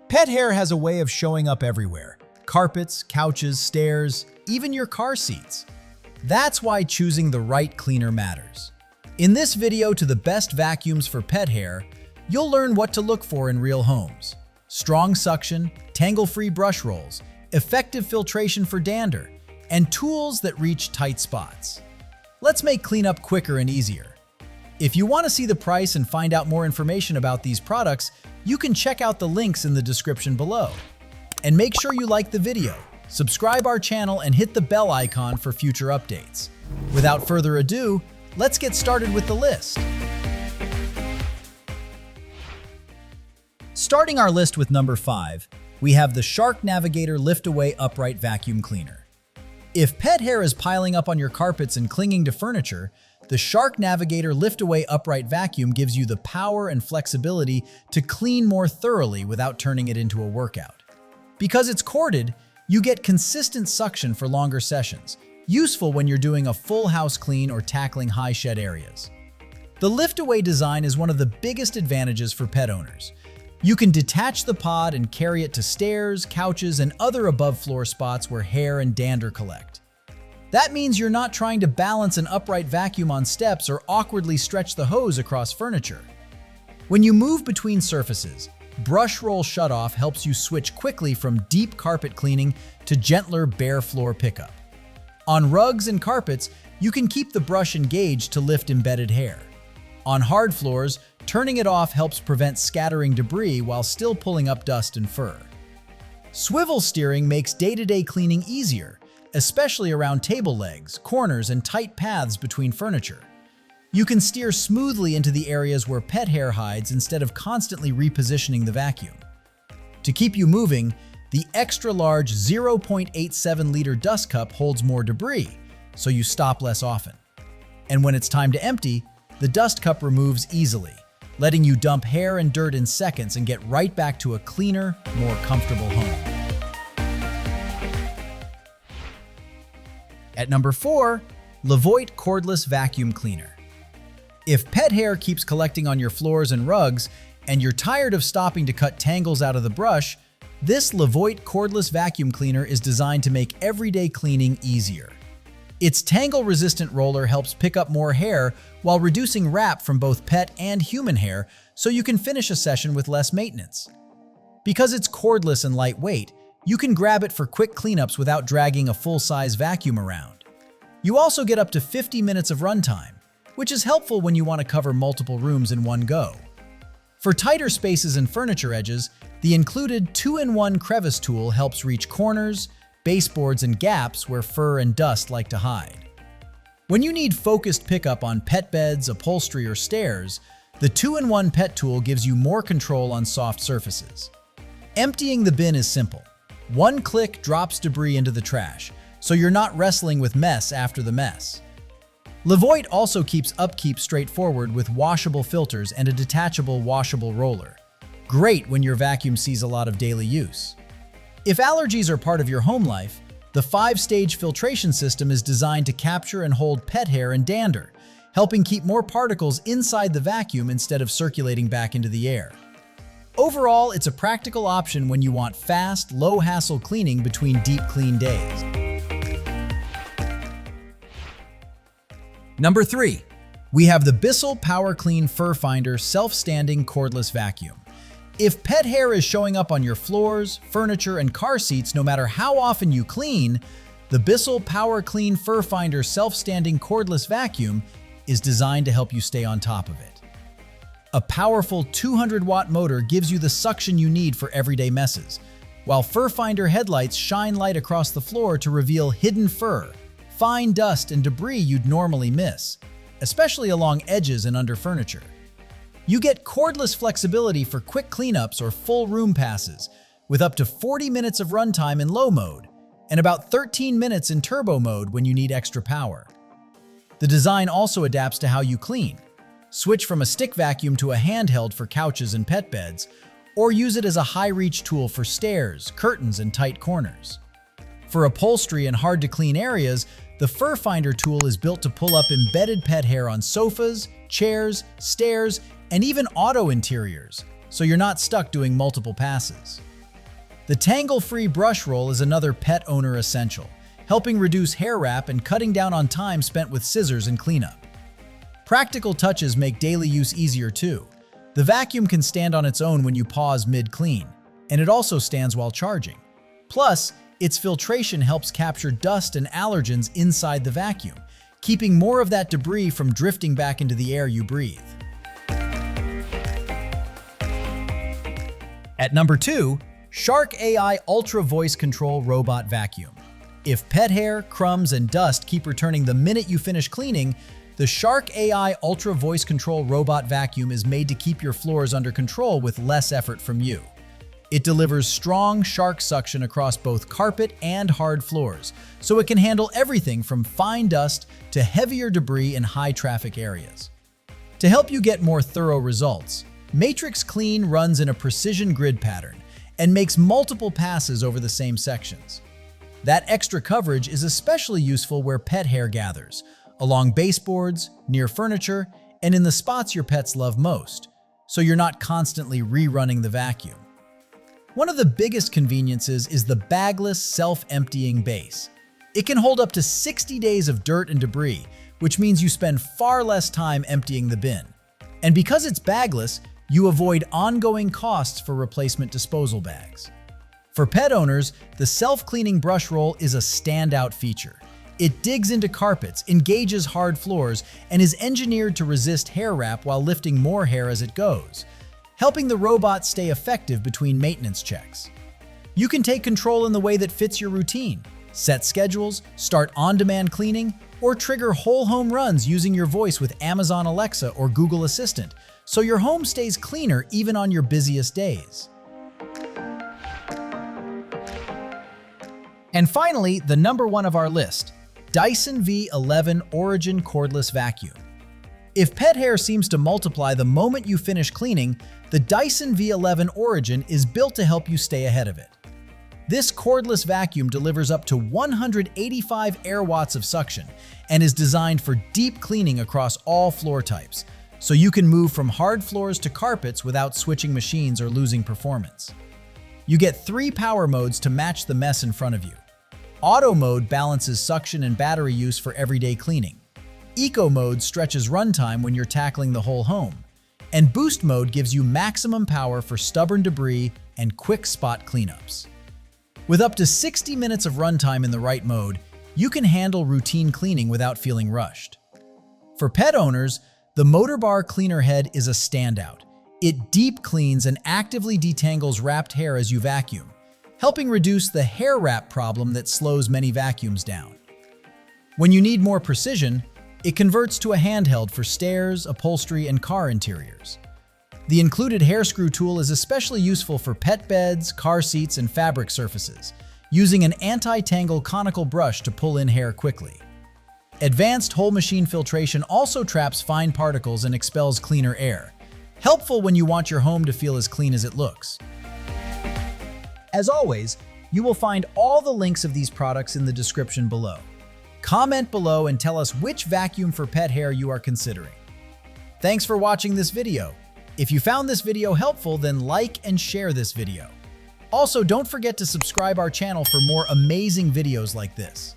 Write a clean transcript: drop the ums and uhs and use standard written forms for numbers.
Pet hair has a way of showing up everywhere. Carpets, couches, stairs, even your car seats. That's why choosing the right cleaner matters. In this video to the best vacuums for pet hair, you'll learn what to look for in real homes. Strong suction, tangle-free brush rolls, effective filtration for dander, and tools that reach tight spots. Let's make cleanup quicker and easier. If you want to see the price and find out more information about these products, you can check out the links in the description below. And make sure you like the video, subscribe our channel, and hit the bell icon for future updates. Without further ado, let's get started with the list. Starting our list with number 5, we have the Shark Navigator Lift-Away Upright Vacuum Cleaner. If pet hair is piling up on your carpets and clinging to furniture, the Shark Navigator Lift-Away Upright Vacuum gives you the power and flexibility to clean more thoroughly without turning it into a workout. Because it's corded, you get consistent suction for longer sessions, useful when you're doing a full house clean or tackling high shed areas. The lift-away design is one of the biggest advantages for pet owners. You can detach the pod and carry it to stairs, couches, and other above-floor spots where hair and dander collect. That means you're not trying to balance an upright vacuum on steps or awkwardly stretch the hose across furniture. When you move between surfaces, brush roll shutoff helps you switch quickly from deep carpet cleaning to gentler bare floor pickup. On rugs and carpets, you can keep the brush engaged to lift embedded hair. On hard floors, turning it off helps prevent scattering debris while still pulling up dust and fur. Swivel steering makes day-to-day cleaning easier, especially around table legs, corners, and tight paths between furniture. You can steer smoothly into the areas where pet hair hides instead of constantly repositioning the vacuum. To keep you moving, the extra-large 0.87-liter dust cup holds more debris, so you stop less often. And when it's time to empty, the dust cup removes easily, letting you dump hair and dirt in seconds and get right back to a cleaner, more comfortable home. At number 4, LEVOIT Cordless Vacuum Cleaner. If pet hair keeps collecting on your floors and rugs, and you're tired of stopping to cut tangles out of the brush, this LEVOIT Cordless Vacuum Cleaner is designed to make everyday cleaning easier. Its tangle-resistant roller helps pick up more hair while reducing wrap from both pet and human hair, so you can finish a session with less maintenance. Because it's cordless and lightweight, you can grab it for quick cleanups without dragging a full-size vacuum around. You also get up to 50 minutes of runtime, which is helpful when you want to cover multiple rooms in one go. For tighter spaces and furniture edges, the included 2-in-1 crevice tool helps reach corners, baseboards, and gaps where fur and dust like to hide. When you need focused pickup on pet beds, upholstery, or stairs, the 2-in-1 pet tool gives you more control on soft surfaces. Emptying the bin is simple. One click drops debris into the trash, so you're not wrestling with mess after the mess. LEVOIT also keeps upkeep straightforward with washable filters and a detachable washable roller. Great when your vacuum sees a lot of daily use. If allergies are part of your home life, the 5-stage filtration system is designed to capture and hold pet hair and dander, helping keep more particles inside the vacuum instead of circulating back into the air. Overall, it's a practical option when you want fast, low-hassle cleaning between deep clean days. Number 3, we have the Bissell PowerClean FurFinder Self-Standing Cordless Vacuum. If pet hair is showing up on your floors, furniture, and car seats no matter how often you clean, the Bissell PowerClean FurFinder Self-Standing Cordless Vacuum is designed to help you stay on top of it. A powerful 200-watt motor gives you the suction you need for everyday messes, while FurFinder headlights shine light across the floor to reveal hidden fur, fine dust, and debris you'd normally miss, especially along edges and under furniture. You get cordless flexibility for quick cleanups or full room passes, with up to 40 minutes of runtime in low mode, and about 13 minutes in turbo mode when you need extra power. The design also adapts to how you clean. Switch from a stick vacuum to a handheld for couches and pet beds, or use it as a high-reach tool for stairs, curtains, and tight corners. For upholstery and hard-to-clean areas, the FurFinder tool is built to pull up embedded pet hair on sofas, chairs, stairs, and even auto interiors, so you're not stuck doing multiple passes. The tangle-free brush roll is another pet owner essential, helping reduce hair wrap and cutting down on time spent with scissors and cleanup. Practical touches make daily use easier too. The vacuum can stand on its own when you pause mid-clean, and it also stands while charging. Plus, its filtration helps capture dust and allergens inside the vacuum, keeping more of that debris from drifting back into the air you breathe. At number 2, Shark AI Ultra Voice Control Robot Vacuum. If pet hair, crumbs, and dust keep returning the minute you finish cleaning, the Shark AI Ultra Voice Control Robot Vacuum is made to keep your floors under control with less effort from you. It delivers strong shark suction across both carpet and hard floors, so it can handle everything from fine dust to heavier debris in high-traffic areas. To help you get more thorough results, Matrix Clean runs in a precision grid pattern and makes multiple passes over the same sections. That extra coverage is especially useful where pet hair gathers, along baseboards, near furniture, and in the spots your pets love most, so you're not constantly rerunning the vacuum. One of the biggest conveniences is the bagless, self-emptying base. It can hold up to 60 days of dirt and debris, which means you spend far less time emptying the bin. And because it's bagless, you avoid ongoing costs for replacement disposal bags. For pet owners, the self-cleaning brush roll is a standout feature. It digs into carpets, engages hard floors, and is engineered to resist hair wrap while lifting more hair as it goes, helping the robot stay effective between maintenance checks. You can take control in the way that fits your routine, set schedules, start on-demand cleaning, or trigger whole home runs using your voice with Amazon Alexa or Google Assistant, so your home stays cleaner even on your busiest days. And finally, the number 1 of our list, Dyson V11 Origin Cordless Vacuum. If pet hair seems to multiply the moment you finish cleaning, the Dyson V11 Origin is built to help you stay ahead of it. This cordless vacuum delivers up to 185 air watts of suction and is designed for deep cleaning across all floor types, so you can move from hard floors to carpets without switching machines or losing performance. You get 3 power modes to match the mess in front of you. Auto mode balances suction and battery use for everyday cleaning. Eco mode stretches runtime when you're tackling the whole home. And boost mode gives you maximum power for stubborn debris and quick spot cleanups. With up to 60 minutes of runtime in the right mode, you can handle routine cleaning without feeling rushed. For pet owners, the motor bar cleaner head is a standout. It deep cleans and actively detangles wrapped hair as you vacuum, helping reduce the hair wrap problem that slows many vacuums down. When you need more precision, it converts to a handheld for stairs, upholstery, and car interiors. The included hair screw tool is especially useful for pet beds, car seats, and fabric surfaces, using an anti-tangle conical brush to pull in hair quickly. Advanced whole machine filtration also traps fine particles and expels cleaner air, helpful when you want your home to feel as clean as it looks. As always, you will find all the links of these products in the description below. Comment below and tell us which vacuum for pet hair you are considering. Thanks for watching this video. If you found this video helpful, then like and share this video. Also, don't forget to subscribe our channel for more amazing videos like this.